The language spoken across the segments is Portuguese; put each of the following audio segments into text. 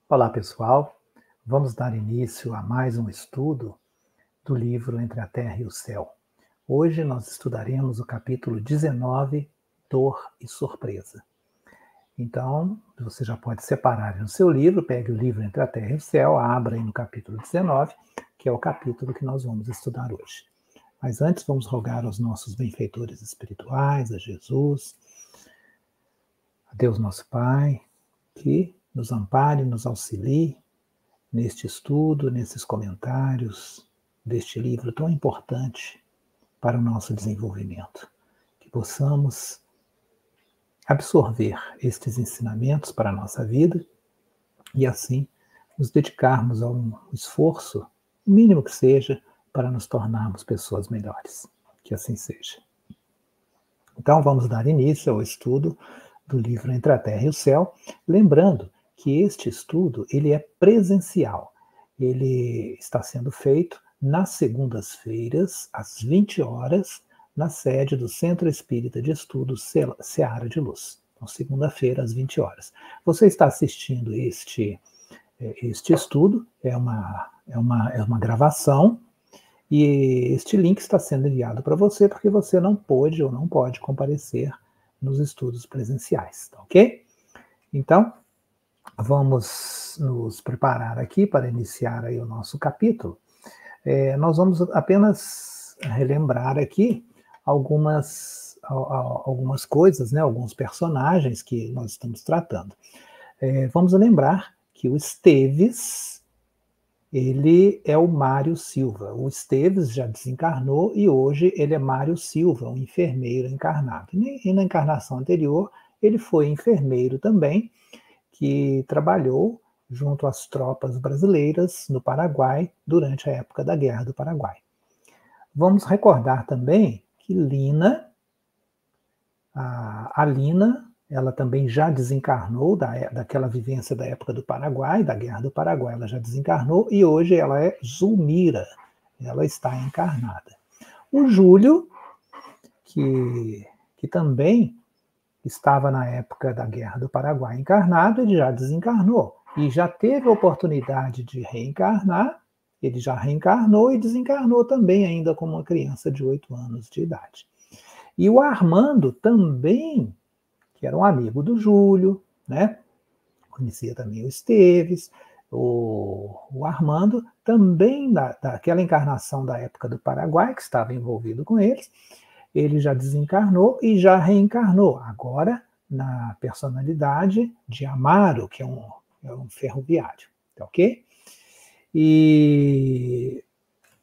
Olá, pessoal. Vamos dar início a mais um estudo do livro Entre a Terra e o Céu. Hoje nós estudaremos o capítulo 19, Dor e Surpresa. Então, você já pode separar no seu livro, pegue o livro Entre a Terra e o Céu, abra aí no capítulo 19, que é o capítulo que nós vamos estudar hoje. Mas antes, vamos rogar aos nossos benfeitores espirituais, a Jesus, a Deus nosso Pai, que nos ampare, nos auxilie neste estudo, nesses comentários deste livro tão importante para o nosso desenvolvimento. Que possamos absorver estes ensinamentos para a nossa vida e assim nos dedicarmos a um esforço, mínimo que seja, para nos tornarmos pessoas melhores. Que assim seja. Então vamos dar início ao estudo do livro Entre a Terra e o Céu, lembrando que este estudo ele é presencial. Ele está sendo feito nas segundas-feiras, às 20 horas, na sede do Centro Espírita de Estudos Seara de Luz. Então, segunda-feira, às 20 horas. Você está assistindo este estudo, é uma gravação, e este link está sendo enviado para você porque você não pôde ou não pode comparecer nos estudos presenciais, tá ok? Então, vamos nos preparar aqui para iniciar aí o nosso capítulo. Nós vamos apenas relembrar aqui algumas coisas, né, alguns personagens que nós estamos tratando. Vamos lembrar que o Esteves, ele é o Mário Silva. O Esteves já desencarnou e hoje ele é Mário Silva, um enfermeiro encarnado. E na encarnação anterior, ele foi enfermeiro também, que trabalhou junto às tropas brasileiras no Paraguai durante a época da Guerra do Paraguai. Vamos recordar também que Lina, a Lina, ela também já desencarnou daquela vivência da época do Paraguai, da Guerra do Paraguai, ela já desencarnou e hoje ela é Zulmira, ela está encarnada. O Júlio, que também estava na época da Guerra do Paraguai encarnado, ele já desencarnou e já teve a oportunidade de reencarnar, ele já reencarnou e desencarnou também ainda como uma criança de 8 anos de idade. E o Armando também, que era um amigo do Júlio, né? Conhecia também o Esteves, o Armando, também daquela encarnação da época do Paraguai, que estava envolvido com eles, ele já desencarnou e já reencarnou, agora na personalidade de Amaro, que é um ferroviário, tá ok? E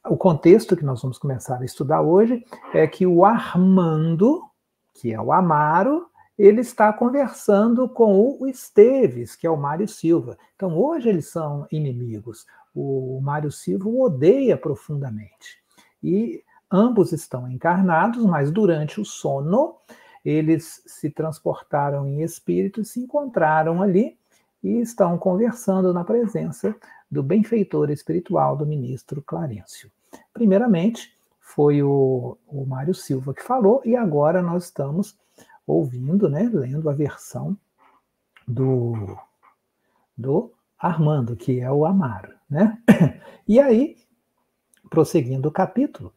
o contexto que nós vamos começar a estudar hoje é que o Armando, que é o Amaro, ele está conversando com o Esteves, que é o Mário Silva. Então, hoje eles são inimigos. O Mário Silva o odeia profundamente. E ambos estão encarnados, mas durante o sono, eles se transportaram em espírito e se encontraram ali e estão conversando na presença do benfeitor espiritual do ministro Clarencio. Primeiramente, foi o Mário Silva que falou, e agora nós estamos ouvindo, né, lendo a versão do Armando, que é o Amaro, né? E aí, prosseguindo o capítulo,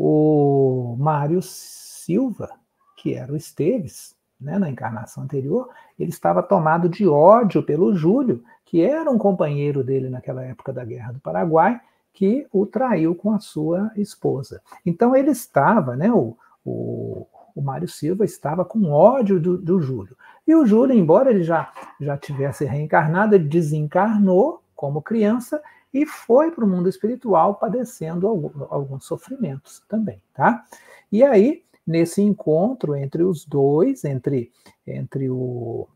o Mário Silva, que era o Esteves, né, na encarnação anterior, ele estava tomado de ódio pelo Júlio, que era um companheiro dele naquela época da Guerra do Paraguai, que o traiu com a sua esposa. Então ele estava, né, o Mário Silva estava com ódio do Júlio. E o Júlio, embora ele já tivesse reencarnado, ele desencarnou como criança e foi para o mundo espiritual padecendo alguns sofrimentos também, tá? E aí, nesse encontro entre os dois, entre o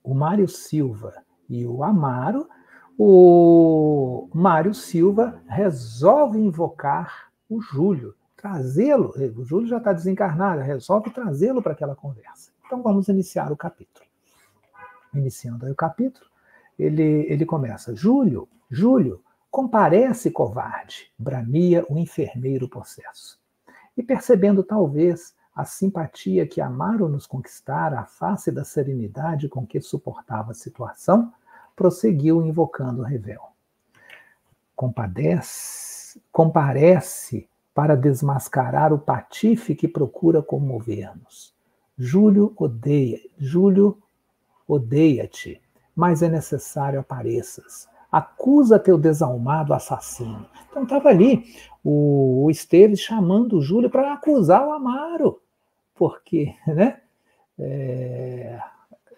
Mário Silva e o Amaro, o Mário Silva resolve invocar o Júlio, trazê-lo, o Júlio já está desencarnado, resolve trazê-lo para aquela conversa. Então vamos iniciar o capítulo. Iniciando aí o capítulo, ele começa: Júlio, comparece, covarde, bramia o enfermeiro possesso. E percebendo talvez a simpatia que Amaro nos conquistara à face da serenidade com que suportava a situação, prosseguiu invocando o revel. Comparece para desmascarar o patife que procura comover-nos. Júlio odeia-te, mas é necessário apareças. Acusa teu desalmado assassino. Então estava ali o Esteves chamando o Júlio para acusar o Amaro, porque, né,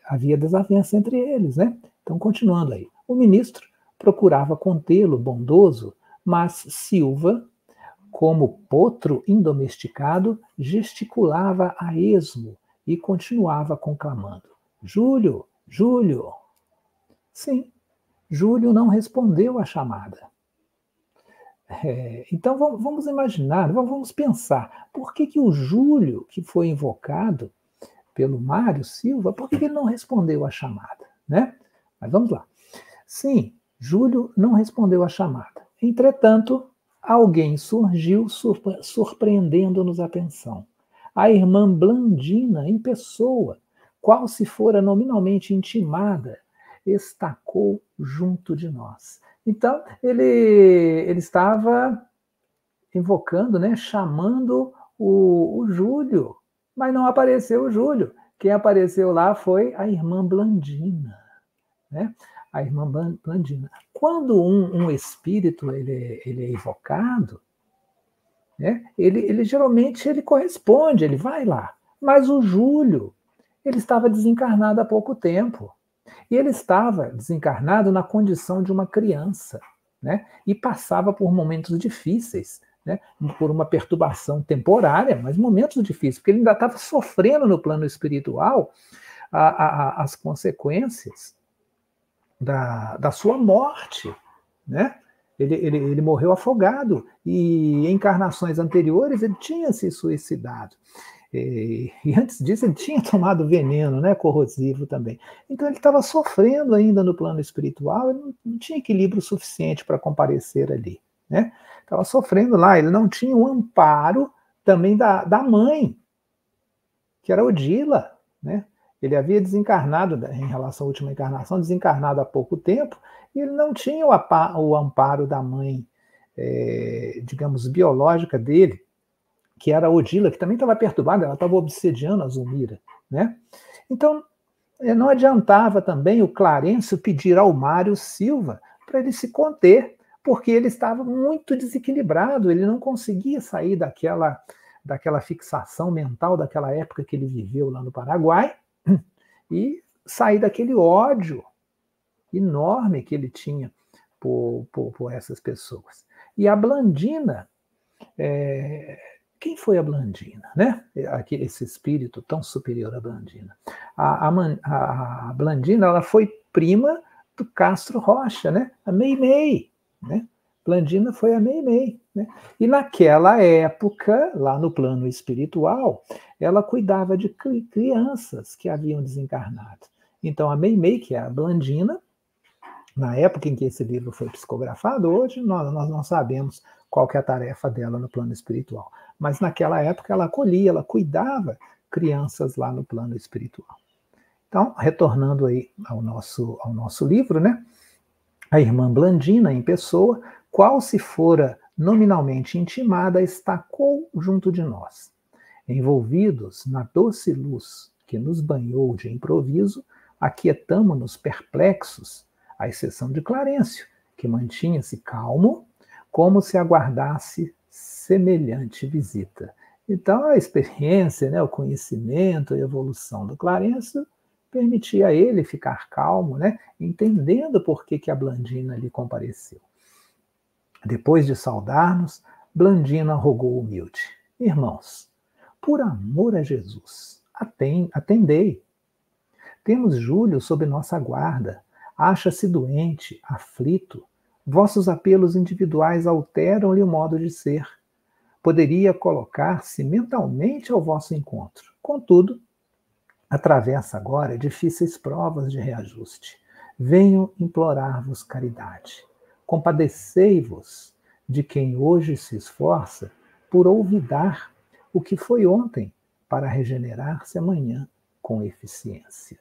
havia desavença entre eles, né? Então, continuando aí. O ministro procurava contê-lo, bondoso, mas Silva, como potro indomesticado, gesticulava a esmo e continuava conclamando: Júlio, Júlio. Sim, Júlio não respondeu à chamada. Então vamos imaginar, vamos pensar, por que o Júlio, que foi invocado pelo Mário Silva, por que ele não respondeu à chamada, né? Mas vamos lá. Sim, Júlio não respondeu à chamada. Entretanto, alguém surgiu surpreendendo-nos a atenção. A irmã Blandina, em pessoa, qual se fora nominalmente intimada, estacou junto de nós. Então, ele estava invocando, né, chamando o Júlio, mas não apareceu o Júlio. Quem apareceu lá foi a irmã Blandina, né? A irmã Blandina. Quando um espírito ele é evocado, né, ele geralmente ele corresponde, ele vai lá. Mas o Júlio, ele estava desencarnado há pouco tempo. E ele estava desencarnado na condição de uma criança, né? E passava por momentos difíceis, né? Por uma perturbação temporária, mas momentos difíceis, porque ele ainda estava sofrendo no plano espiritual as consequências da sua morte, né? Ele morreu afogado e em encarnações anteriores ele tinha se suicidado. E antes disso ele tinha tomado veneno, né, corrosivo também. Então ele estava sofrendo ainda no plano espiritual, ele não tinha equilíbrio suficiente para comparecer ali, né? Estava sofrendo lá, ele não tinha o amparo também da mãe, que era Odila, né? Ele havia desencarnado, em relação à última encarnação, desencarnado há pouco tempo, e ele não tinha o amparo da mãe, digamos, biológica dele, que era a Odila, que também estava perturbada, ela estava obsediando a Zulmira, né? Então, não adiantava também o Clarencio pedir ao Mário Silva para ele se conter, porque ele estava muito desequilibrado, ele não conseguia sair daquela fixação mental daquela época que ele viveu lá no Paraguai e sair daquele ódio enorme que ele tinha por essas pessoas. E a Blandina, quem foi a Blandina, né? Esse espírito tão superior à Blandina. A Blandina, ela foi prima do Castro Rocha, né? A Meimei, né? Blandina foi a Meimei, né? E naquela época, lá no plano espiritual, ela cuidava de crianças que haviam desencarnado. Então a Meimei, que é a Blandina, na época em que esse livro foi psicografado, hoje nós não sabemos qual que é a tarefa dela no plano espiritual. Mas naquela época ela acolhia, ela cuidava crianças lá no plano espiritual. Então, retornando aí ao nosso livro, né? A irmã Blandina, em pessoa, qual se fora nominalmente intimada, estacou junto de nós. Envolvidos na doce luz que nos banhou de improviso, aquietamo-nos perplexos, à exceção de Clarencio, que mantinha-se calmo, como se aguardasse semelhante visita. Então, a experiência, né, o conhecimento, a evolução do Clarencio permitia a ele ficar calmo, né, entendendo por que a Blandina lhe compareceu. Depois de saudar-nos, Blandina rogou humilde: Irmãos, por amor a Jesus, atendei. Temos Júlio sob nossa guarda. Acha-se doente, aflito. Vossos apelos individuais alteram-lhe o modo de ser. Poderia colocar-se mentalmente ao vosso encontro. Contudo, atravessa agora difíceis provas de reajuste. Venho implorar-vos caridade. Compadecei-vos de quem hoje se esforça por olvidar o que foi ontem, para regenerar-se amanhã com eficiência.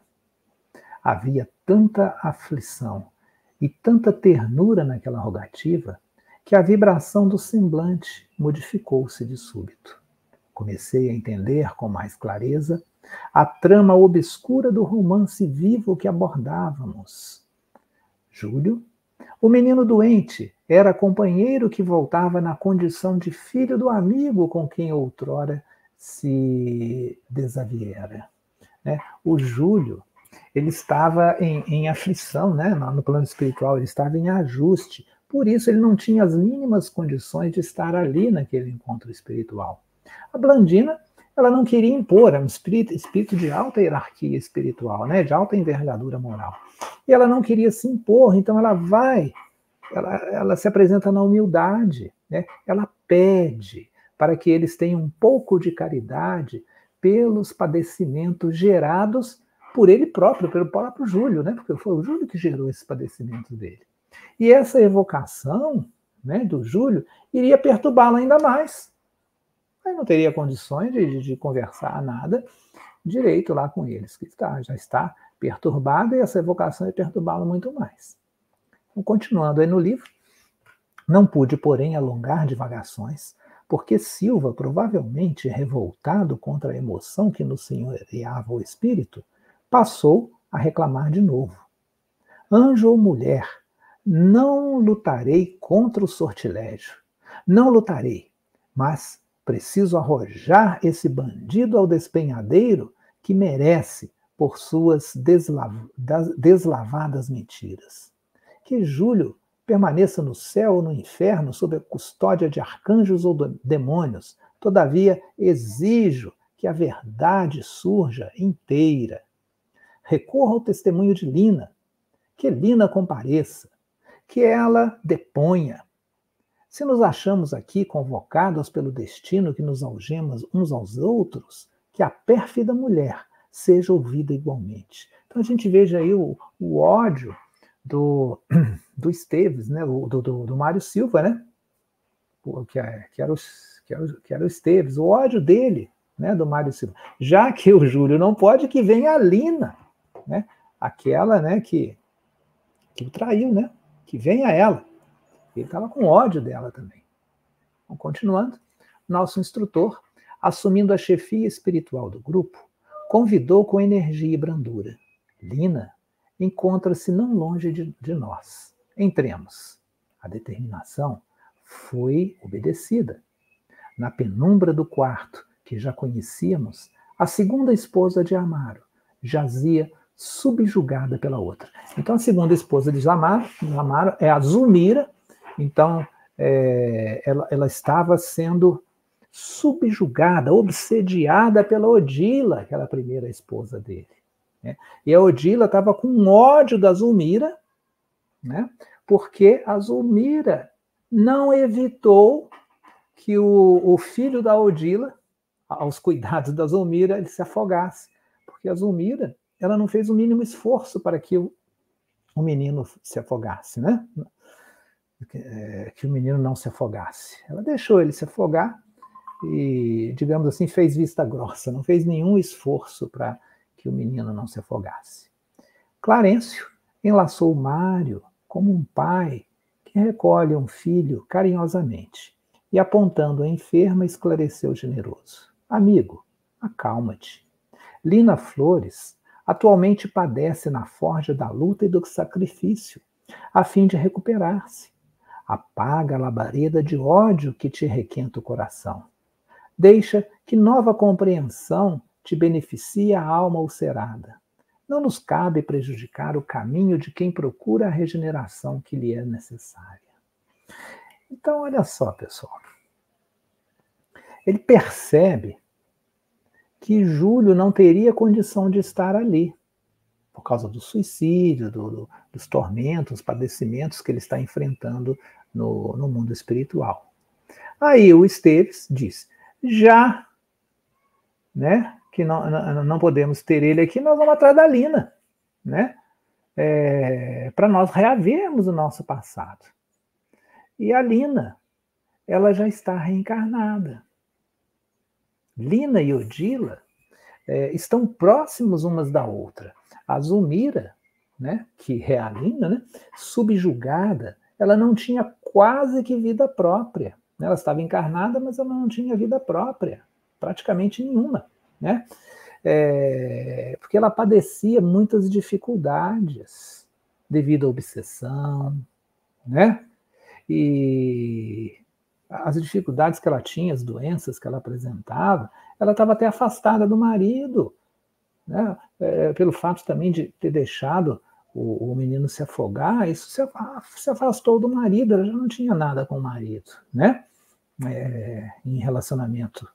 Havia tanta aflição e tanta ternura naquela rogativa que a vibração do semblante modificou-se de súbito. Comecei a entender com mais clareza a trama obscura do romance vivo que abordávamos. Júlio, o menino doente, era companheiro que voltava na condição de filho do amigo com quem outrora se desaviera. O Júlio, ele estava em aflição, no plano espiritual, ele estava em ajuste. Por isso, ele não tinha as mínimas condições de estar ali naquele encontro espiritual. A Blandina, ela não queria impor, era um espírito de alta hierarquia espiritual, de alta envergadura moral. E ela não queria se impor, então ela se apresenta na humildade, ela pede para que eles tenham um pouco de caridade pelos padecimentos gerados por ele próprio, pelo próprio Júlio, porque foi o Júlio que gerou esses padecimentos dele. E essa evocação do Júlio iria perturbá-lo ainda mais. Aí não teria condições de conversar nada direito lá com eles, que já está perturbado, e essa evocação ia perturbá-lo muito mais. Então, continuando aí no livro, não pude, porém, alongar divagações, porque Silva, provavelmente revoltado contra a emoção que nos senhoreava o espírito, passou a reclamar de novo. Anjo ou mulher, não lutarei contra o sortilégio. Não lutarei, mas preciso arrojar esse bandido ao despenhadeiro que merece por suas deslavadas mentiras. Que Júlio permaneça no céu ou no inferno sob a custódia de arcanjos ou demônios. Todavia, exijo que a verdade surja inteira. Recorra ao testemunho de Lina, que Lina compareça, que ela deponha. Se nos achamos aqui convocados pelo destino que nos algema uns aos outros, que a pérfida mulher seja ouvida igualmente. Então a gente veja aí o ódio do Esteves, do Mário Silva, que era o Esteves, o ódio dele, do Mário Silva. Já que o Júlio não pode, que venha a Lina, aquela que o traiu, que venha ela. Ele estava com ódio dela também. Então, continuando, nosso instrutor, assumindo a chefia espiritual do grupo, convidou com energia e brandura. Lina encontra-se não longe de nós. Entremos. A determinação foi obedecida. Na penumbra do quarto, que já conhecíamos, a segunda esposa de Amaro jazia subjugada pela outra. Então, a segunda esposa de Amaro é a Zulmira. Então, ela estava sendo subjugada, obsediada pela Odila, aquela primeira esposa dele. E a Odila estava com ódio da Zulmira, porque a Zulmira não evitou que o filho da Odila, aos cuidados da Zulmira, ele se afogasse. Porque a Zulmira, ela não fez o mínimo esforço para que o menino se afogasse, que o menino não se afogasse. Ela deixou ele se afogar e, digamos assim, fez vista grossa, não fez nenhum esforço para que o menino não se afogasse. Clarencio enlaçou Mário como um pai que recolhe um filho carinhosamente e, apontando a enferma, esclareceu generoso. Amigo, acalma-te. Lina Flores atualmente padece na forja da luta e do sacrifício, a fim de recuperar-se. Apaga a labareda de ódio que te requenta o coração. Deixa que nova compreensão te beneficie a alma ulcerada. Não nos cabe prejudicar o caminho de quem procura a regeneração que lhe é necessária. Então, olha só, pessoal. Ele percebe que Júlio não teria condição de estar ali, por causa do suicídio, dos tormentos, padecimentos que ele está enfrentando no mundo espiritual. Aí o Esteves diz, já que não podemos ter ele aqui, nós vamos atrás da Lina, para nós reavermos o nosso passado. E a Lina, ela já está reencarnada. Lina e Odila estão próximos umas da outra. A Zulmira, né, que é a Lina, né, subjugada, ela não tinha quase que vida própria. Ela estava encarnada, mas ela não tinha vida própria, praticamente nenhuma, né? Porque ela padecia muitas dificuldades devido à obsessão, né? E as dificuldades que ela tinha, as doenças que ela apresentava, ela estava até afastada do marido, né? Pelo fato também de ter deixado o menino se afogar, isso se afastou do marido, ela já não tinha nada com o marido, né? Em relacionamento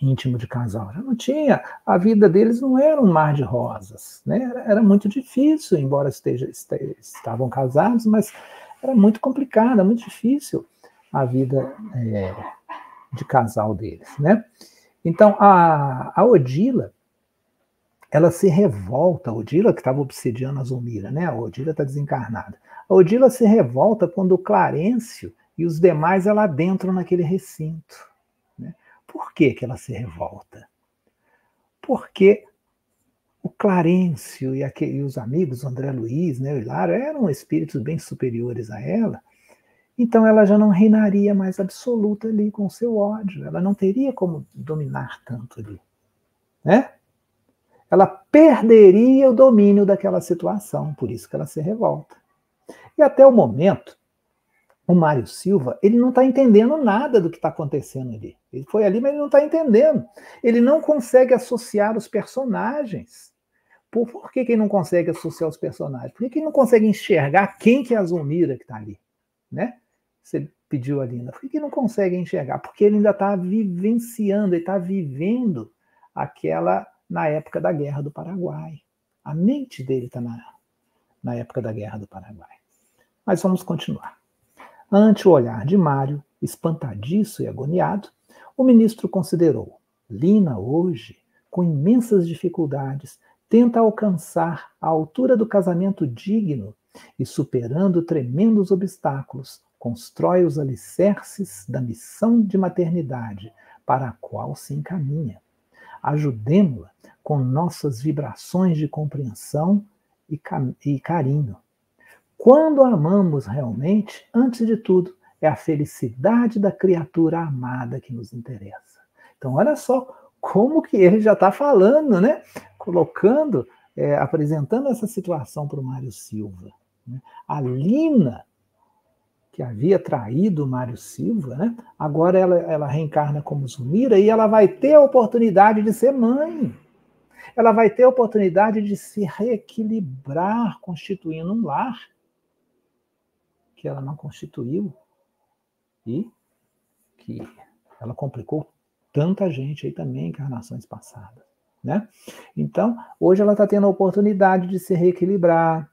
íntimo de casal, já não tinha, a vida deles não era um mar de rosas, né? Era muito difícil, embora estavam casados, mas era muito complicada, muito difícil a vida de casal deles, né? Então, a Odila, ela se revolta, a Odila que estava obsediando a Zulmira, né? A Odila está desencarnada. A Odila se revolta quando o Clarencio e os demais ela adentram naquele recinto, né? Por que ela se revolta? Porque o Clarencio e os amigos, o André Luiz, né, o Hilário, eram espíritos bem superiores a ela, então ela já não reinaria mais absoluta ali com o seu ódio, ela não teria como dominar tanto ali, né? Ela perderia o domínio daquela situação, por isso que ela se revolta. E até o momento, o Mário Silva, ele não está entendendo nada do que está acontecendo ali. Ele foi ali, mas ele não está entendendo. Ele não consegue associar os personagens. Por que ele não consegue associar os personagens? Por que ele não consegue enxergar quem que é a Zulmira que está ali? Né? Você pediu ali, por que ele não consegue enxergar? Porque ele ainda está vivenciando, ele está vivendo aquela na época da Guerra do Paraguai. A mente dele está na época da Guerra do Paraguai. Mas vamos continuar. Ante o olhar de Mário, espantadiço e agoniado, o ministro considerou: Lina hoje, com imensas dificuldades, tenta alcançar a altura do casamento digno e, superando tremendos obstáculos, constrói os alicerces da missão de maternidade para a qual se encaminha. Ajudemo-la com nossas vibrações de compreensão e carinho. Quando amamos realmente, antes de tudo, é a felicidade da criatura amada que nos interessa. Então, olha só como que ele já está falando, né? Colocando, apresentando essa situação para o Mário Silva. Né? A Lina, que havia traído o Mário Silva, né? Agora ela reencarna como Zulmira e ela vai ter a oportunidade de ser mãe. Ela vai ter a oportunidade de se reequilibrar, constituindo um lar que ela não constituiu e que ela complicou tanta gente aí também em encarnações passadas, né? Então, hoje ela está tendo a oportunidade de se reequilibrar,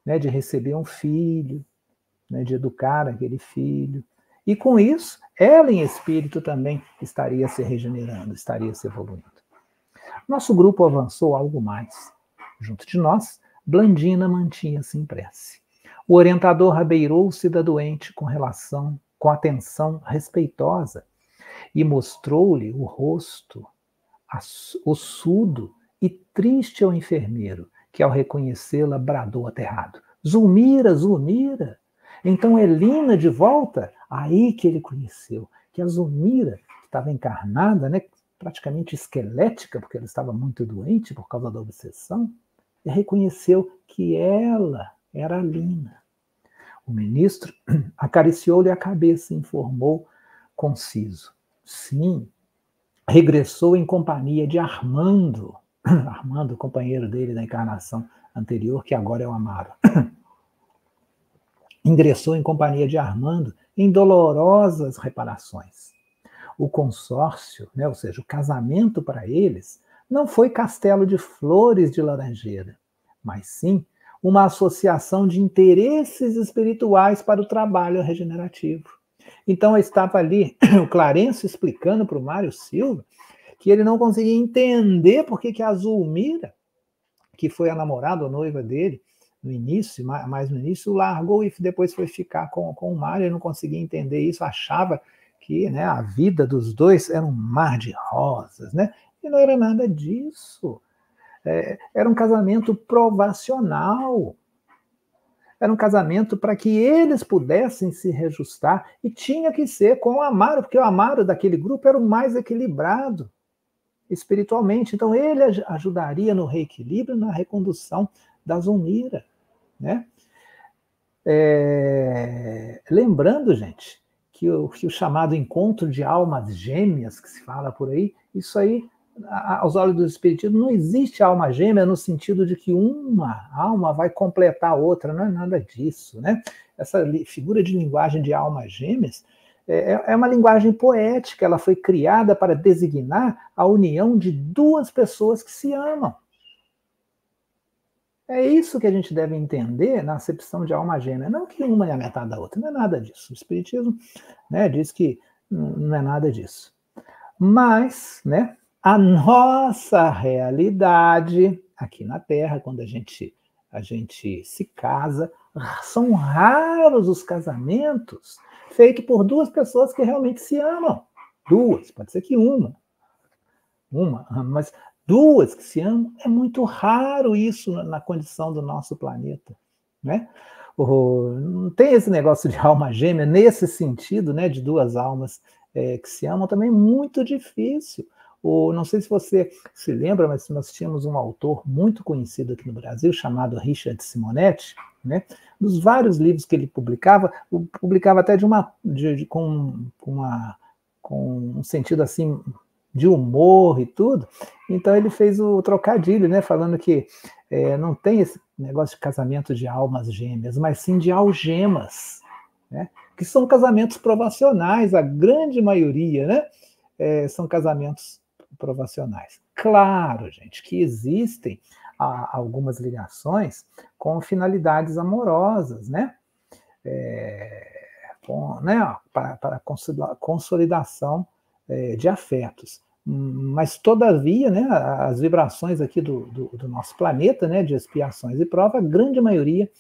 né, de receber um filho, né, de educar aquele filho. E com isso, ela em espírito também estaria se regenerando, estaria se evoluindo. Nosso grupo avançou algo mais. Junto de nós, Blandina mantinha-se em prece. O orientador abeirou-se da doente com atenção respeitosa e mostrou-lhe o rosto ossudo e triste ao enfermeiro, que ao reconhecê-la bradou aterrado: Zulmira, Zulmira! Então Elina de volta, aí que ele conheceu que a Zulmira, que estava encarnada, né, praticamente esquelética, porque ela estava muito doente por causa da obsessão, e reconheceu que ela era a Lina. O ministro acariciou-lhe a cabeça e informou conciso: sim, regressou em companhia de Armando, Armando, companheiro dele da encarnação anterior, que agora é o Amaro. Ingressou em companhia de Armando em dolorosas reparações. O consórcio, né, ou seja, o casamento para eles, não foi castelo de flores de laranjeira, mas sim uma associação de interesses espirituais para o trabalho regenerativo. Então estava ali o Clarencio explicando para o Mário Silva que ele não conseguia entender por que a Zulmira, que foi a namorada, a noiva dele, no início, mais no início, largou e depois foi ficar com o Mário. Ele não conseguia entender isso, achava que, né, a vida dos dois era um mar de rosas, né? E não era nada disso. Era um casamento provacional. Era um casamento para que eles pudessem se reajustar, e tinha que ser com o Amaro, porque o Amaro daquele grupo era o mais equilibrado espiritualmente. Então ele ajudaria no reequilíbrio, na recondução da Zulmira, né? Lembrando, gente, que o chamado encontro de almas gêmeas, que se fala por aí, isso aí, aos olhos do Espiritismo, não existe alma gêmea no sentido de que uma alma vai completar a outra, não é nada disso, né? Essa figura de linguagem de almas gêmeas é uma linguagem poética, ela foi criada para designar a união de duas pessoas que se amam. É isso que a gente deve entender na acepção de alma gêmea, não que uma é a metade da outra, não é nada disso. O Espiritismo, né, diz que não é nada disso. Mas, né, a nossa realidade aqui na Terra, quando a gente se casa, são raros os casamentos feitos por duas pessoas que realmente se amam. Duas, pode ser que uma, mas duas que se amam, é muito raro isso na condição do nosso planeta, né? Não tem esse negócio de alma gêmea nesse sentido, né, de duas almas que se amam, também muito difícil. Não sei se você se lembra, mas nós tínhamos um autor muito conhecido aqui no Brasil, chamado Richard Simonetti, né? Dos vários livros que ele publicava até com um sentido assim de humor e tudo. Então ele fez o trocadilho, né, falando que não tem esse negócio de casamento de almas gêmeas, mas sim de algemas, né, que são casamentos provacionais, a grande maioria, né, são casamentos provacionais. Claro, gente, que existem algumas ligações com finalidades amorosas, né, para consolidação de afetos. Mas, todavia, né, as vibrações aqui do nosso planeta, né, de expiações e prova, a grande maioria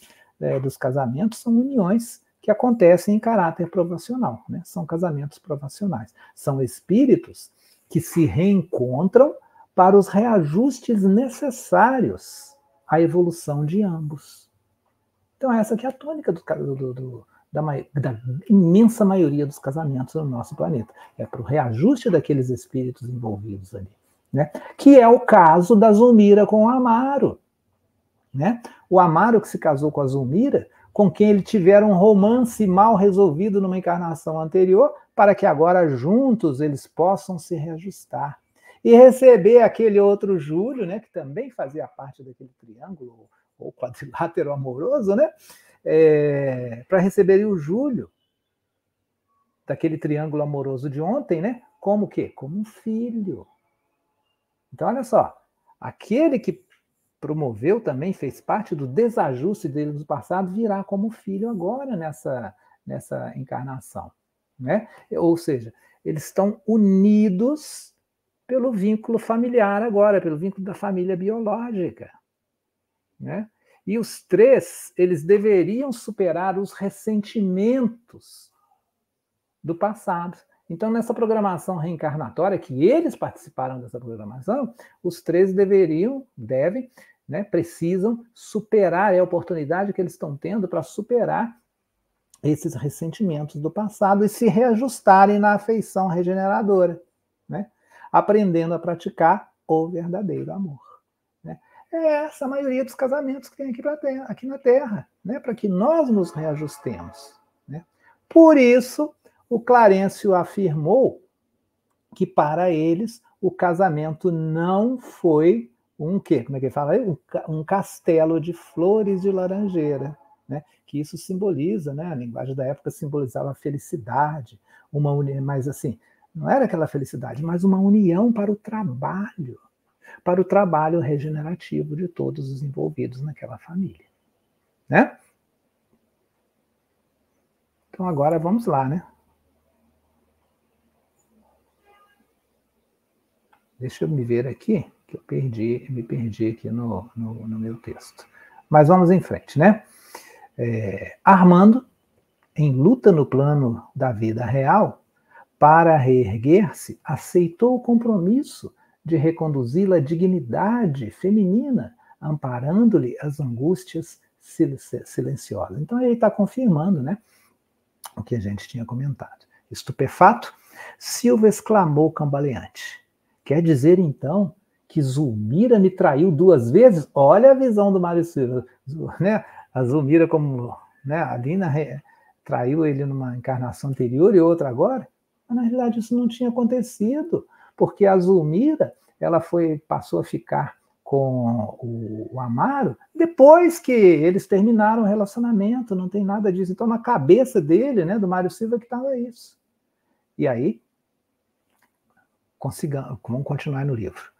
dos casamentos são uniões que acontecem em caráter provacional, né? São casamentos provacionais. São espíritos que se reencontram para os reajustes necessários à evolução de ambos. Então, essa aqui é a tônica da imensa maioria dos casamentos no nosso planeta. É para o reajuste daqueles espíritos envolvidos ali, né? Que é o caso da Zulmira com o Amaro, né? O Amaro que se casou com a Zulmira, com quem ele tivera um romance mal resolvido numa encarnação anterior, para que agora juntos eles possam se reajustar. E receber aquele outro Júlio, né, que também fazia parte daquele triângulo, ou quadrilátero amoroso, né? Para receber o Júlio, daquele triângulo amoroso de ontem, né? Como o quê? Como um filho. Então, olha só, aquele que promoveu também, fez parte do desajuste dele no passado, virá como filho agora nessa encarnação, né? Ou seja, eles estão unidos pelo vínculo familiar agora, pelo vínculo da família biológica, né? E os três, eles deveriam superar os ressentimentos do passado. Então, nessa programação reencarnatória, que eles participaram dessa programação, os três devem, né, precisam superar, é a oportunidade que eles estão tendo para superar esses ressentimentos do passado e se reajustarem na afeição regeneradora, né? Aprendendo a praticar o verdadeiro amor. Né? É essa a maioria dos casamentos que tem aqui na Terra, né? Para que nós nos reajustemos. Né? Por isso, o Clarencio afirmou que para eles o casamento não foi um quê? Como é que ele fala? Um castelo de flores de laranjeira, né? Que isso simboliza, né? A linguagem da época simbolizava a felicidade, uma união, mas assim, não era aquela felicidade, mas uma união para o trabalho regenerativo de todos os envolvidos naquela família, né? Então agora vamos lá, né? Deixa eu me ver aqui, que eu me perdi aqui no meu texto. Mas vamos em frente, né? Armando, em luta no plano da vida real, para reerguer-se, aceitou o compromisso de reconduzi-la à dignidade feminina, amparando-lhe as angústias silenciosas. Então ele está confirmando, né, o que a gente tinha comentado. Estupefato, Silva exclamou cambaleante. Quer dizer, então, que Zulmira me traiu 2 vezes? Olha a visão do Mário Silva, né? A Zulmira como, né, a Lina traiu ele numa encarnação anterior e outra agora, mas na realidade isso não tinha acontecido, porque a Zulmira, ela passou a ficar com o Amaro depois que eles terminaram o relacionamento, não tem nada disso. Então na cabeça dele, né, do Mário Silva, que estava isso. E aí, vamos continuar no livro.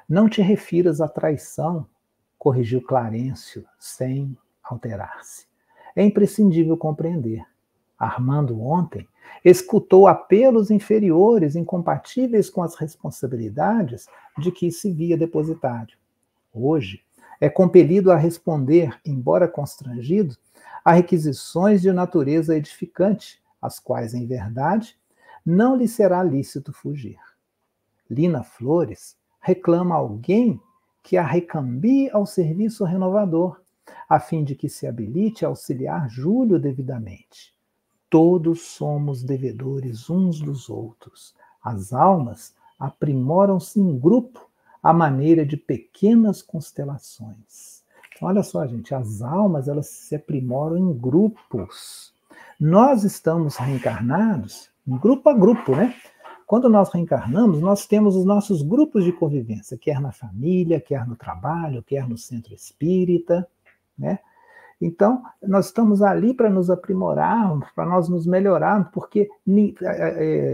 Não te refiras à traição, corrigiu Clarencio, sem alterar-se. É imprescindível compreender. Armando ontem escutou apelos inferiores, incompatíveis com as responsabilidades de que se via depositário. Hoje, é compelido a responder, embora constrangido, a requisições de natureza edificante, às quais, em verdade, não lhe será lícito fugir. Lina Flores reclama alguém que a recambie ao serviço renovador, a fim de que se habilite a auxiliar Júlio devidamente. Todos somos devedores uns dos outros. As almas aprimoram-se em grupo, à maneira de pequenas constelações. Então, olha só, gente, as almas, elas se aprimoram em grupos. Nós estamos reencarnados, grupo a grupo, né? Quando nós reencarnamos, nós temos os nossos grupos de convivência, quer na família, quer no trabalho, quer no centro espírita, né? Então, nós estamos ali para nos aprimorarmos, para nós nos melhorarmos, porque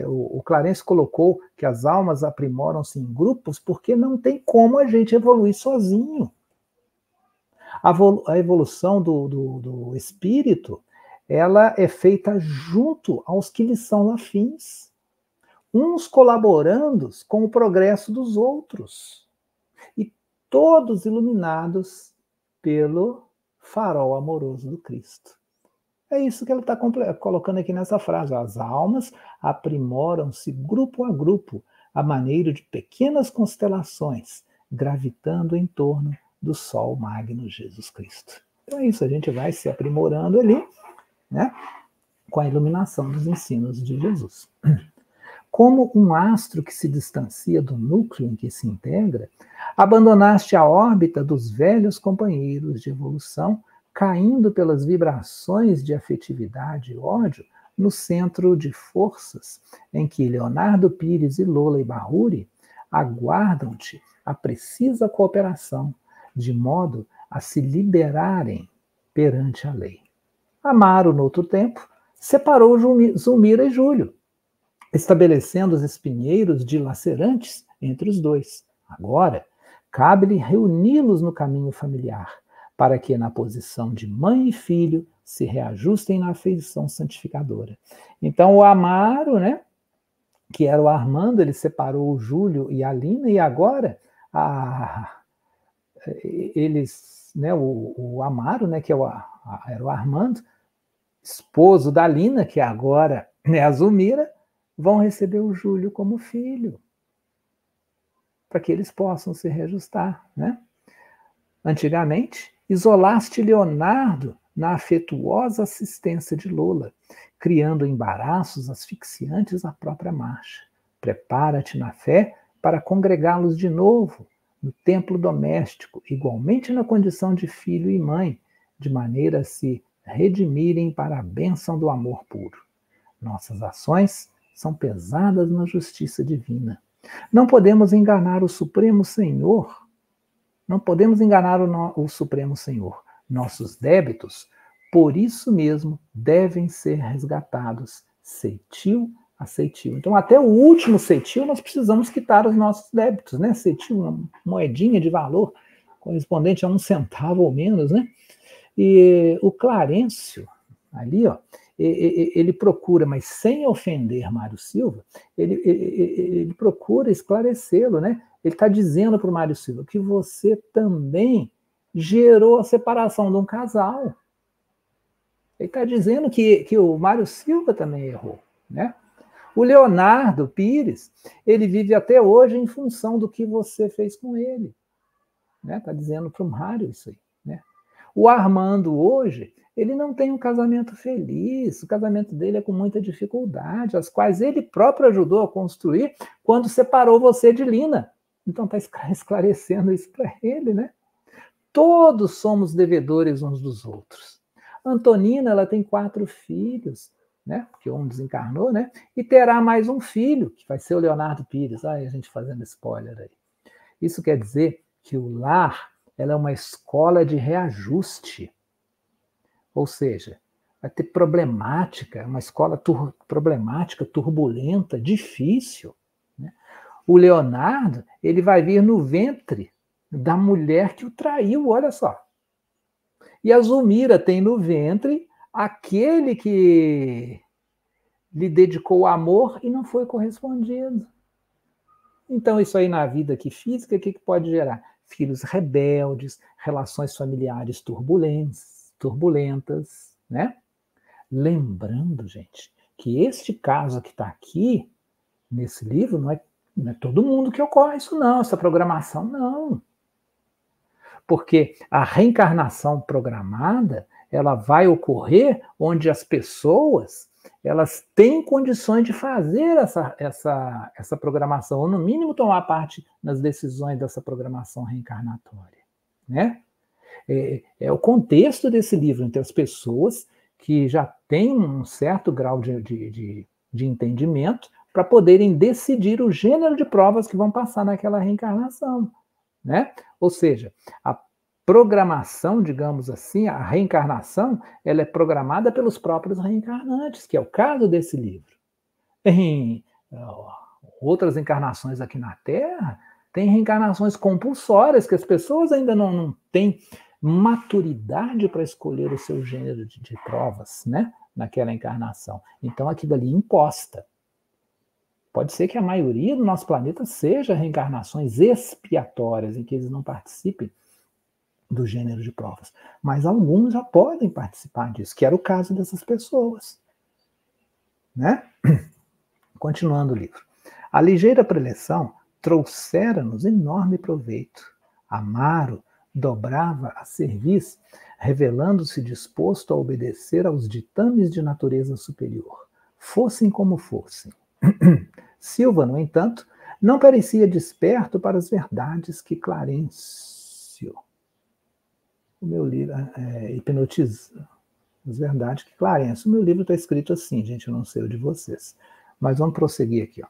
o Clarencio colocou que as almas aprimoram-se em grupos, porque não tem como a gente evoluir sozinho. A evolução do espírito, ela é feita junto aos que lhe são afins, uns colaborando com o progresso dos outros, e todos iluminados pelo farol amoroso do Cristo. É isso que ele está colocando aqui nessa frase. As almas aprimoram-se grupo a grupo, à maneira de pequenas constelações, gravitando em torno do Sol Magno Jesus Cristo. Então é isso, a gente vai se aprimorando ali, né, com a iluminação dos ensinos de Jesus. Como um astro que se distancia do núcleo em que se integra, abandonaste a órbita dos velhos companheiros de evolução, caindo pelas vibrações de afetividade e ódio no centro de forças em que Leonardo Pires e Lola Ibarruri aguardam-te a precisa cooperação, de modo a se liberarem perante a lei. Amaro, no outro tempo, separou Zulmira e Júlio, estabelecendo os espinheiros dilacerantes entre os dois. Agora, cabe-lhe reuni-los no caminho familiar, para que, na posição de mãe e filho, se reajustem na afeição santificadora. Então, o Amaro, né, que era o Armando, ele separou o Júlio e a Lina, e agora eles, né, o Amaro, né, que era o Armando, esposo da Lina, que agora é a Zulmira, vão receber o Júlio como filho, para que eles possam se reajustar, né? Antigamente, isolaste Leonardo na afetuosa assistência de Lola, criando embaraços asfixiantes à própria marcha. Prepara-te na fé para congregá-los de novo no templo doméstico, igualmente na condição de filho e mãe, de maneira a se redimirem para a bênção do amor puro. Nossas ações são pesadas na justiça divina. Não podemos enganar o Supremo Senhor. Não podemos enganar o Supremo Senhor. Nossos débitos, por isso mesmo, devem ser resgatados, ceitil a ceitil. Então, até o último ceitil, nós precisamos quitar os nossos débitos, né? Ceitil, uma moedinha de valor correspondente a 1 centavo ou menos, né? E o Clarencio, ali, ó, ele procura, mas sem ofender Mário Silva, ele procura esclarecê-lo, né? Ele está dizendo para o Mário Silva que você também gerou a separação de um casal. Ele está dizendo que o Mário Silva também errou, né? O Leonardo Pires, ele vive até hoje em função do que você fez com ele. Está dizendo para o Mário isso aí. Né? O Armando hoje, ele não tem um casamento feliz, o casamento dele é com muita dificuldade, as quais ele próprio ajudou a construir quando separou você de Lina. Então está esclarecendo isso para ele, né? Todos somos devedores uns dos outros. Antonina, ela tem 4 filhos, né? Porque um desencarnou, né? E terá mais um filho, que vai ser o Leonardo Pires. Ai, a gente fazendo spoiler aí. Isso quer dizer que o lar, ela é uma escola de reajuste. Ou seja, vai ter problemática, uma escola problemática, turbulenta, difícil. Né? O Leonardo, ele vai vir no ventre da mulher que o traiu, olha só. E a Zulmira tem no ventre aquele que lhe dedicou amor e não foi correspondido. Então, isso aí na vida aqui física, o que pode gerar? Filhos rebeldes, relações familiares turbulentas, né? Lembrando, gente, que este caso que está aqui, nesse livro, não é todo mundo que ocorre isso não, essa programação não. Porque a reencarnação programada, ela vai ocorrer onde as pessoas, elas têm condições de fazer essa programação, ou no mínimo tomar parte nas decisões dessa programação reencarnatória. Né? É o contexto desse livro, entre as pessoas que já têm um certo grau de entendimento para poderem decidir o gênero de provas que vão passar naquela reencarnação. Né? Ou seja, a programação, digamos assim, a reencarnação, ela é programada pelos próprios reencarnantes, que é o caso desse livro. Em outras encarnações aqui na Terra, tem reencarnações compulsórias, que as pessoas ainda não têm maturidade para escolher o seu gênero de provas, né? Naquela encarnação. Então, aquilo ali imposta. Pode ser que a maioria do nosso planeta seja reencarnações expiatórias, em que eles não participem do gênero de provas. Mas alguns já podem participar disso, que era o caso dessas pessoas. Né? Continuando o livro. A ligeira preleção trouxera-nos enorme proveito. Amaro dobrava a cerviz, revelando-se disposto a obedecer aos ditames de natureza superior, fossem como fossem. Silva, no entanto, não parecia desperto para as verdades que Clarencio, o meu livro, hipnotiza, as verdades que Clarencio, o meu livro está escrito assim, gente, eu não sei o de vocês, mas vamos prosseguir aqui. Ó.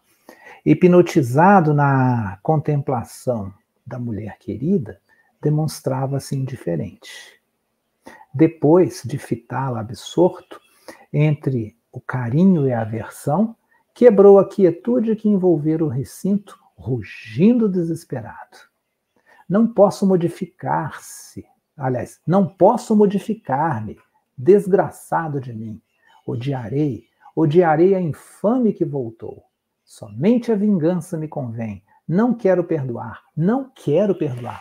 Hipnotizado na contemplação da mulher querida, demonstrava-se indiferente. Depois de fitá-la absorto, entre o carinho e a aversão, quebrou a quietude que envolvera o recinto, rugindo desesperado. Não posso modificar-se, aliás, não posso modificar-me, desgraçado de mim. Odiarei a infame que voltou. Somente a vingança me convém. Não quero perdoar.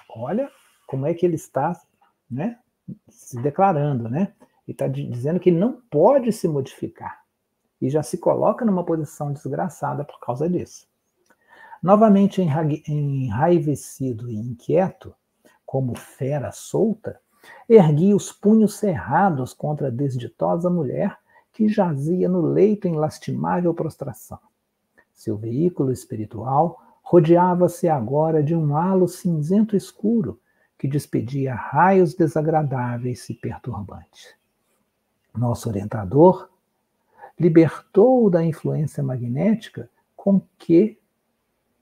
Olha como é que ele está, né, se declarando, né? Ele está dizendo que ele não pode se modificar. E já se coloca numa posição desgraçada por causa disso. Novamente enraivecido e inquieto, como fera solta, ergui os punhos cerrados contra a desditosa mulher que jazia no leito em lastimável prostração. Seu veículo espiritual rodeava-se agora de um halo cinzento escuro que despedia raios desagradáveis e perturbantes. Nosso orientador libertou-o da influência magnética com que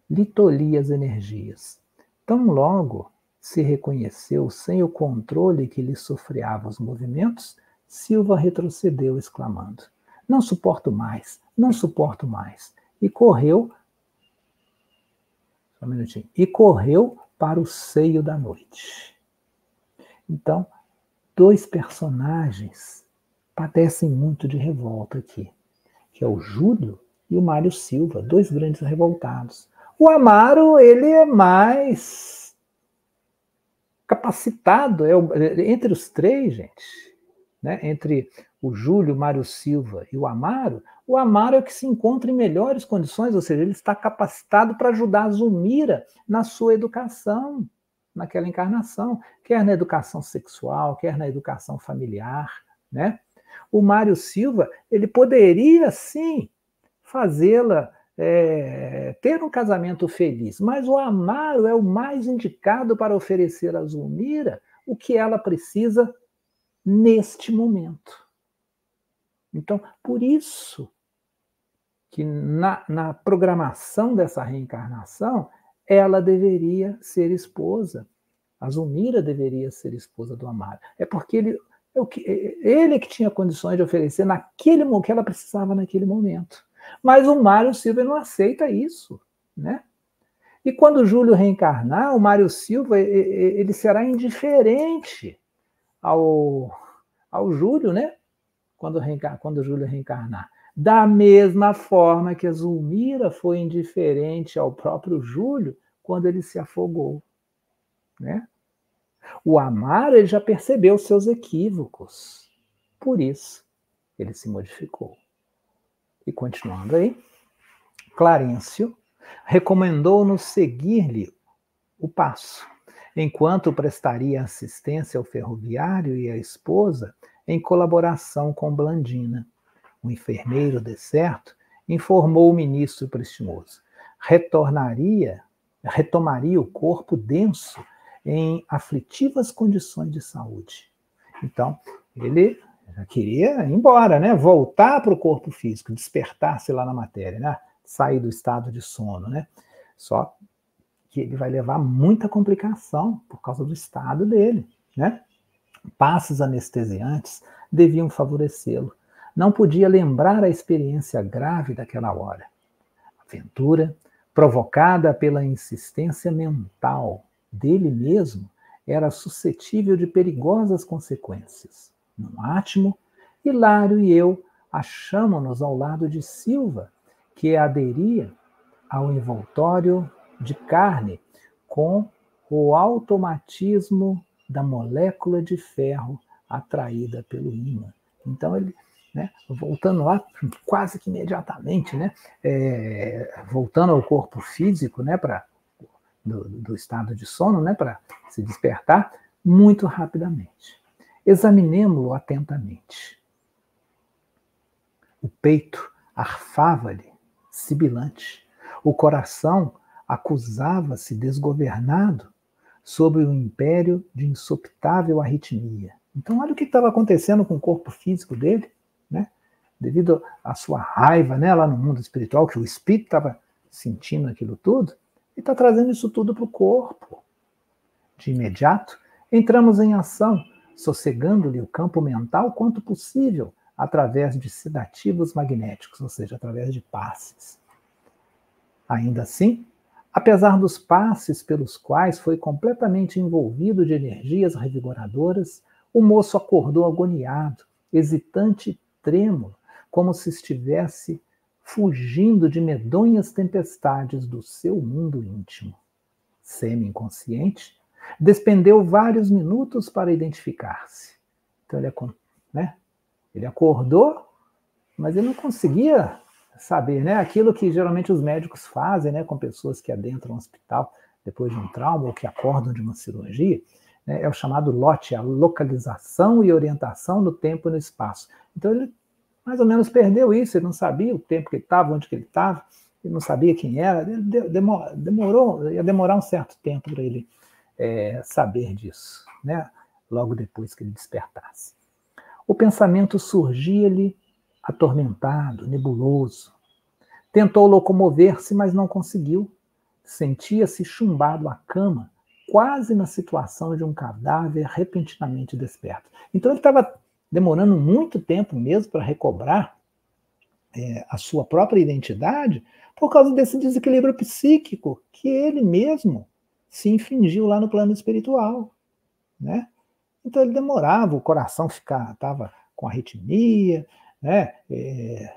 lhe tolhia as energias. Tão logo se reconheceu sem o controle que lhe sofreava os movimentos, Silva retrocedeu, exclamando: não suporto mais, e correu, só um minutinho, e correu para o seio da noite. Então, 2 personagens padecem muito de revolta aqui, que é o Júlio e o Mário Silva, 2 grandes revoltados. O Amaro, ele é mais capacitado, entre os 3, gente, né? Entre o Júlio, o Mário Silva e o Amaro é o que se encontra em melhores condições, ou seja, ele está capacitado para ajudar a Zulmira na sua educação, naquela encarnação, quer na educação sexual, quer na educação familiar, né? O Mário Silva, ele poderia, sim, fazê-la ter um casamento feliz, mas o Amaro é o mais indicado para oferecer a Zulmira o que ela precisa neste momento. Então, por isso que na programação dessa reencarnação, ela deveria ser esposa. A Zulmira deveria ser esposa do Amaro. É porque ele que tinha condições de oferecer naquele momento que ela precisava naquele momento. Mas o Mário Silva não aceita isso, né? E quando o Júlio reencarnar, o Mário Silva ele será indiferente ao Júlio, né? Quando o Júlio reencarnar. Da mesma forma que a Zulmira foi indiferente ao próprio Júlio quando ele se afogou, né? O Amaro ele já percebeu seus equívocos. Por isso, ele se modificou. E continuando aí, Clarencio recomendou-nos seguir-lhe o passo, enquanto prestaria assistência ao ferroviário e à esposa em colaboração com Blandina. O enfermeiro, de certo, informou o ministro prestimoso. Retomaria o corpo denso em aflitivas condições de saúde. Então, ele já queria ir embora, né? Voltar para o corpo físico, despertar-se lá na matéria, né? Sair do estado de sono, né? Só que ele vai levar muita complicação por causa do estado dele, né? Passos anestesiantes deviam favorecê-lo. Não podia lembrar a experiência grave daquela hora. A aventura, provocada pela insistência mental dele mesmo, era suscetível de perigosas consequências. Num átimo, Hilário e eu achamo-nos ao lado de Silva, que aderia ao envoltório de carne com o automatismo da molécula de ferro atraída pelo ímã. Então, ele, né, voltando lá quase que imediatamente, né, voltando ao corpo físico, né, do estado de sono, né, para se despertar, muito rapidamente. Examinemo-lo atentamente. O peito arfava-lhe, sibilante. O coração acusava-se desgovernado sob o império de insopitável arritmia. Então, olha o que estava acontecendo com o corpo físico dele, né? Devido à sua raiva, né, lá no mundo espiritual, que o espírito estava sentindo aquilo tudo, e está trazendo isso tudo para o corpo. De imediato, entramos em ação, sossegando-lhe o campo mental quanto possível, através de sedativos magnéticos, ou seja, através de passes. Ainda assim, apesar dos passes pelos quais foi completamente envolvido de energias revigoradoras, o moço acordou agoniado, hesitante e trêmulo, como se estivesse fugindo de medonhas tempestades do seu mundo íntimo. Semi-inconsciente, despendeu vários minutos para identificar-se. Então ele acordou, mas ele não conseguia saber, né? Aquilo que geralmente os médicos fazem, né, com pessoas que adentram o hospital depois de um trauma ou que acordam de uma cirurgia, né, é o chamado LOT, a localização e orientação no tempo e no espaço. Então ele mais ou menos perdeu isso, ele não sabia o tempo que ele estava, onde que ele estava, ele não sabia quem era, ia demorar um certo tempo para ele saber disso, né? Logo depois que ele despertasse. O pensamento surgia-lhe atormentado, nebuloso. Tentou locomover-se, mas não conseguiu. Sentia-se chumbado à cama, quase na situação de um cadáver repentinamente desperto. Então ele estava demorando muito tempo mesmo para recobrar a sua própria identidade por causa desse desequilíbrio psíquico que ele mesmo se infligiu lá no plano espiritual, né? Então ele demorava, o coração estava com arritmia, né?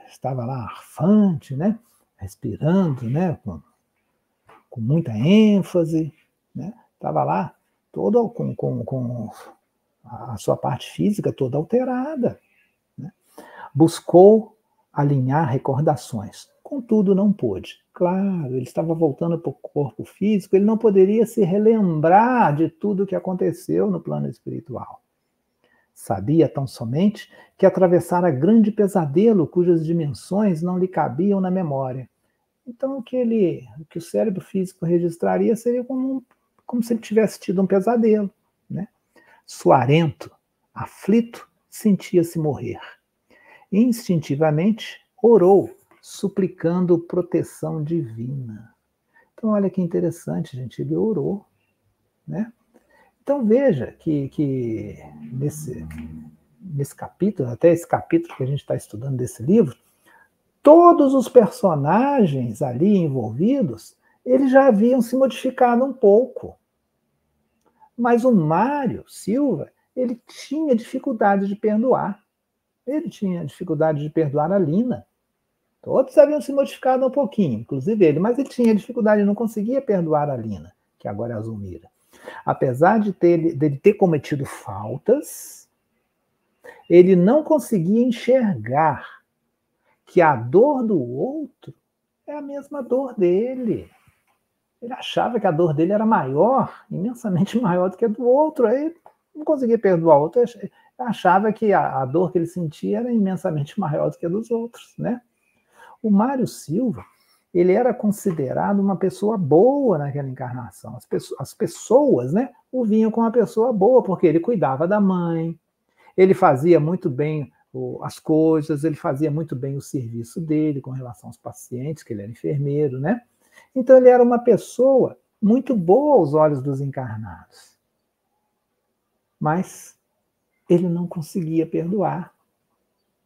Estava lá arfante, né? Respirando, né? Com muita ênfase, né? Estava lá todo com a sua parte física toda alterada, né? Buscou alinhar recordações, contudo não pôde. Claro, ele estava voltando para o corpo físico, ele não poderia se relembrar de tudo o que aconteceu no plano espiritual. Sabia tão somente que atravessara grande pesadelo cujas dimensões não lhe cabiam na memória. Então, o que o cérebro físico registraria seria como se ele tivesse tido um pesadelo, né? Suarento, aflito, sentia-se morrer. Instintivamente, orou, suplicando proteção divina. Então, olha que interessante, gente, ele orou, né? Então, veja que nesse capítulo, até esse capítulo que a gente está estudando desse livro, todos os personagens ali envolvidos, eles já haviam se modificado um pouco. Mas o Mário Silva, ele tinha dificuldade de perdoar. Ele tinha dificuldade de perdoar a Lina. Todos haviam se modificado um pouquinho, inclusive ele, mas ele tinha dificuldade, não conseguia perdoar a Lina, que agora é a Zulmira. Apesar dele ter cometido faltas, ele não conseguia enxergar que a dor do outro é a mesma dor dele. Ele achava que a dor dele era maior, imensamente maior do que a do outro. Aí não conseguia perdoar o outro, achava que a dor que ele sentia era imensamente maior do que a dos outros, né? O Mário Silva, ele era considerado uma pessoa boa naquela encarnação. As pessoas, né, o viam como uma pessoa boa, porque ele cuidava da mãe, ele fazia muito bem as coisas, ele fazia muito bem o serviço dele com relação aos pacientes, que ele era enfermeiro, né? Então ele era uma pessoa muito boa aos olhos dos encarnados. Mas ele não conseguia perdoar.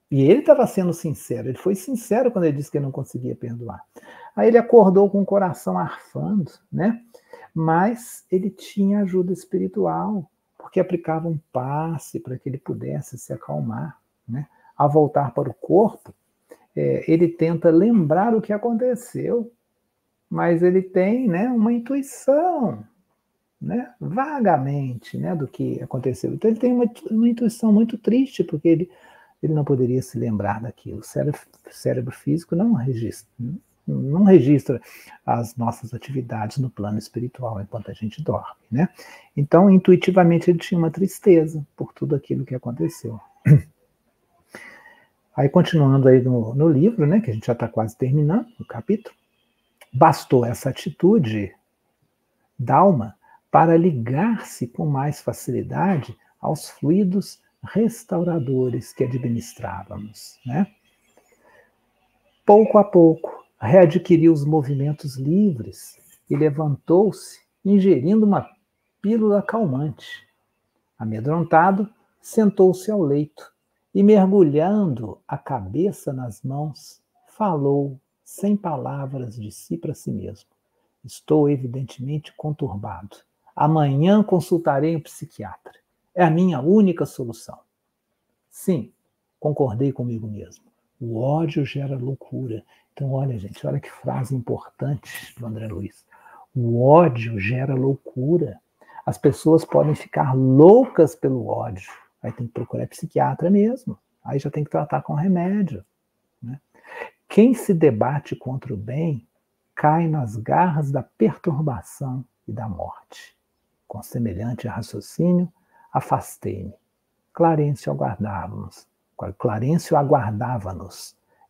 E ele estava sendo sincero, ele foi sincero quando ele disse que ele não conseguia perdoar. Aí ele acordou com o coração arfando, né? Mas ele tinha ajuda espiritual, porque aplicava um passe para que ele pudesse se acalmar, né? Ao voltar para o corpo, ele tenta lembrar o que aconteceu, mas ele tem, né, uma intuição, né, vagamente, né, do que aconteceu. Então ele tem uma intuição muito triste, porque ele não poderia se lembrar daquilo. O cérebro físico não registra as nossas atividades no plano espiritual enquanto a gente dorme, né? Então, intuitivamente, ele tinha uma tristeza por tudo aquilo que aconteceu. Aí, continuando aí no livro, né, que a gente já está quase terminando o capítulo, bastou essa atitude d'Alma para ligar-se com mais facilidade aos fluidos restauradores que administrávamos, né? Pouco a pouco, readquiriu os movimentos livres e levantou-se, ingerindo uma pílula calmante. Amedrontado, sentou-se ao leito e, mergulhando a cabeça nas mãos, falou, sem palavras, de si para si mesmo. Estou evidentemente conturbado. Amanhã consultarei um psiquiatra. É a minha única solução. Sim, concordei comigo mesmo. O ódio gera loucura. Então, olha, gente, olha que frase importante do André Luiz. O ódio gera loucura. As pessoas podem ficar loucas pelo ódio. Aí tem que procurar psiquiatra mesmo. Aí já tem que tratar com remédio, né? Quem se debate contra o bem cai nas garras da perturbação e da morte. Com semelhante raciocínio, afastei-me. Clarencio aguardava-nos.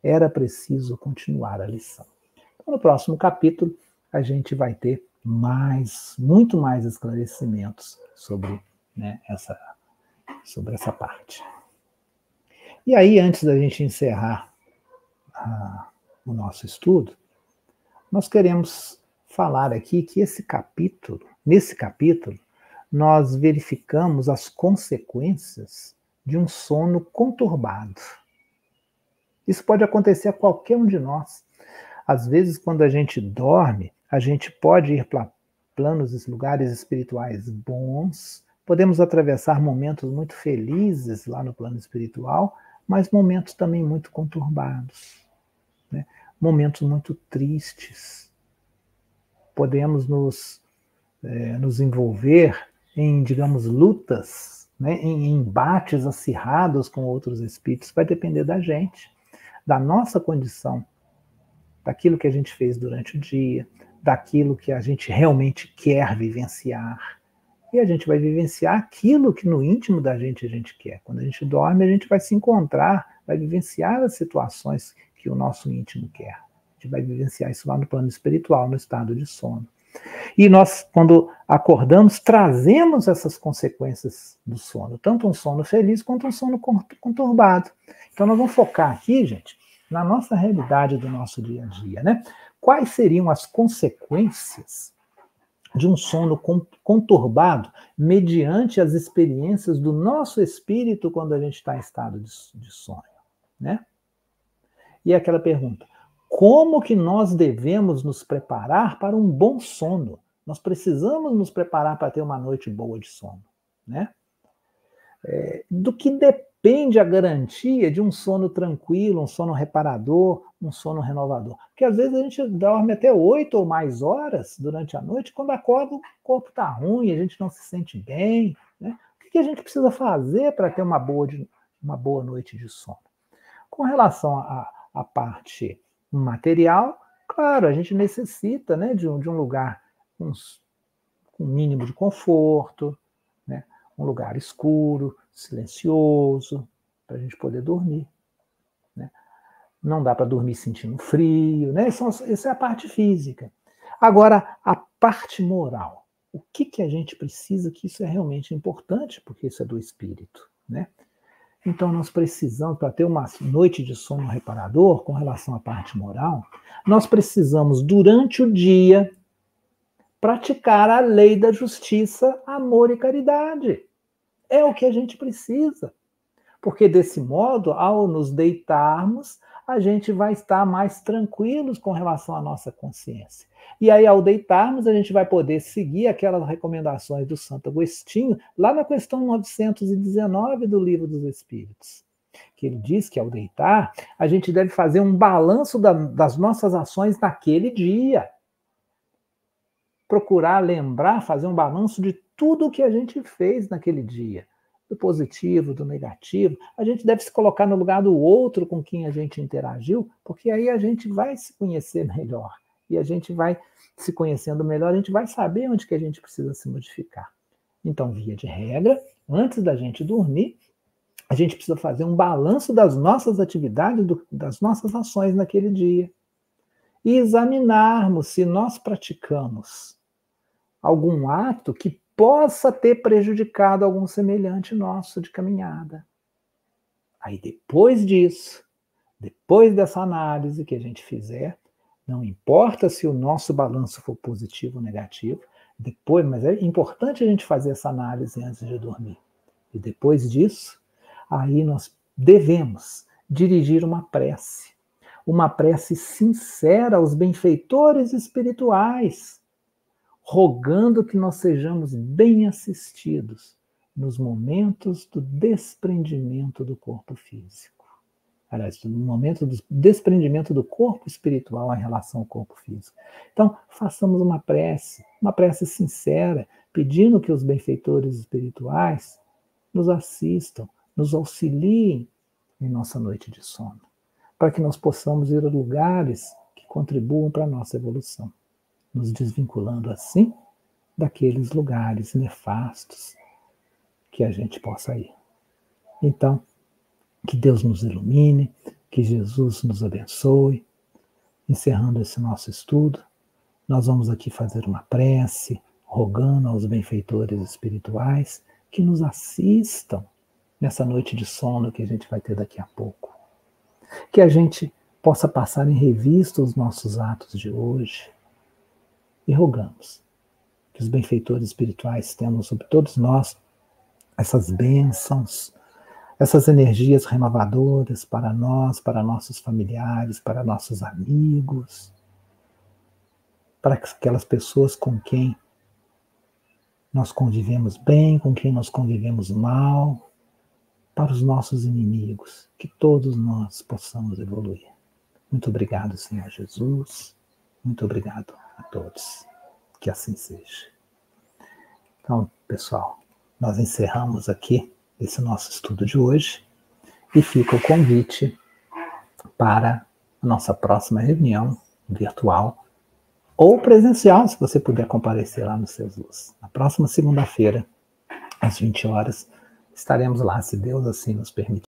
Era preciso continuar a lição. Então, no próximo capítulo, a gente vai ter muito mais esclarecimentos sobre, né, sobre essa parte. E aí, antes da gente encerrar o nosso estudo, nós queremos falar aqui que nesse capítulo, nós verificamos as consequências de um sono conturbado. Isso pode acontecer a qualquer um de nós. Às vezes, quando a gente dorme, a gente pode ir para planos e lugares espirituais bons, podemos atravessar momentos muito felizes lá no plano espiritual, mas momentos também muito conturbados, né? Momentos muito tristes. Podemos nos envolver em, digamos, lutas né, em embates acirrados com outros espíritos, vai depender da gente, da nossa condição, daquilo que a gente fez durante o dia, daquilo que a gente realmente quer vivenciar. E a gente vai vivenciar aquilo que no íntimo da gente a gente quer. Quando a gente dorme, a gente vai se encontrar, vai vivenciar as situações que o nosso íntimo quer. A gente vai vivenciar isso lá no plano espiritual, no estado de sono. E nós, quando acordamos, trazemos essas consequências do sono, tanto um sono feliz quanto um sono conturbado. Então nós vamos focar aqui, gente, na nossa realidade do nosso dia a dia, né? Quais seriam as consequências de um sono conturbado mediante as experiências do nosso espírito quando a gente está em estado de sonho, né? E aquela pergunta, como que nós devemos nos preparar para um bom sono? Nós precisamos nos preparar para ter uma noite boa de sono, né? Do que depende a garantia de um sono tranquilo, um sono reparador, um sono renovador? Porque às vezes a gente dorme até 8 ou mais horas durante a noite, quando acorda o corpo está ruim, a gente não se sente bem, né? O que a gente precisa fazer para ter uma boa noite de sono? Com relação à parte material, claro, a gente necessita, né, de um lugar com um mínimo de conforto, né, um lugar escuro, silencioso, para a gente poder dormir, né? Não dá para dormir sentindo frio, né? Essa é a parte física. Agora, a parte moral. O que a gente precisa, que isso é realmente importante, porque isso é do espírito, né? Então, nós precisamos, para ter uma noite de sono reparador, com relação à parte moral, nós precisamos, durante o dia, praticar a lei da justiça, amor e caridade. É o que a gente precisa. Porque, desse modo, ao nos deitarmos, a gente vai estar mais tranquilos com relação à nossa consciência. E aí, ao deitarmos, a gente vai poder seguir aquelas recomendações do Santo Agostinho, lá na questão 919 do Livro dos Espíritos, que ele diz que, ao deitar, a gente deve fazer um balanço das nossas ações naquele dia. Procurar lembrar, fazer um balanço de tudo o que a gente fez naquele dia, do positivo, do negativo. A gente deve se colocar no lugar do outro com quem a gente interagiu, porque aí a gente vai se conhecer melhor. E a gente vai se conhecendo melhor, a gente vai saber onde que a gente precisa se modificar. Então, via de regra, antes da gente dormir, a gente precisa fazer um balanço das nossas atividades, das nossas ações naquele dia. E examinarmos se nós praticamos algum ato que possa ter prejudicado algum semelhante nosso de caminhada. Aí depois disso, depois dessa análise que a gente fizer, não importa se o nosso balanço for positivo ou negativo, depois, mas é importante a gente fazer essa análise antes de dormir. E depois disso, aí nós devemos dirigir uma prece sincera aos benfeitores espirituais, rogando que nós sejamos bem assistidos nos momentos do desprendimento do corpo físico. Aliás, no momento do desprendimento do corpo espiritual em relação ao corpo físico. Então, façamos uma prece sincera, pedindo que os benfeitores espirituais nos assistam, nos auxiliem em nossa noite de sono, para que nós possamos ir a lugares que contribuam para a nossa evolução, nos desvinculando assim daqueles lugares nefastos que a gente possa ir. Então, que Deus nos ilumine, que Jesus nos abençoe. Encerrando esse nosso estudo, nós vamos aqui fazer uma prece, rogando aos benfeitores espirituais que nos assistam nessa noite de sono que a gente vai ter daqui a pouco. Que a gente possa passar em revista os nossos atos de hoje, e rogamos que os benfeitores espirituais tenham sobre todos nós essas bênçãos, essas energias renovadoras para nós, para nossos familiares, para nossos amigos, para aquelas pessoas com quem nós convivemos bem, com quem nós convivemos mal, para os nossos inimigos, que todos nós possamos evoluir. Muito obrigado, Senhor Jesus. Muito obrigado a todos. Que assim seja. Então, pessoal, nós encerramos aqui esse nosso estudo de hoje e fica o convite para a nossa próxima reunião virtual ou presencial, se você puder comparecer lá nos seus Luz. Na próxima segunda-feira, às 20 horas, estaremos lá, se Deus assim nos permitir.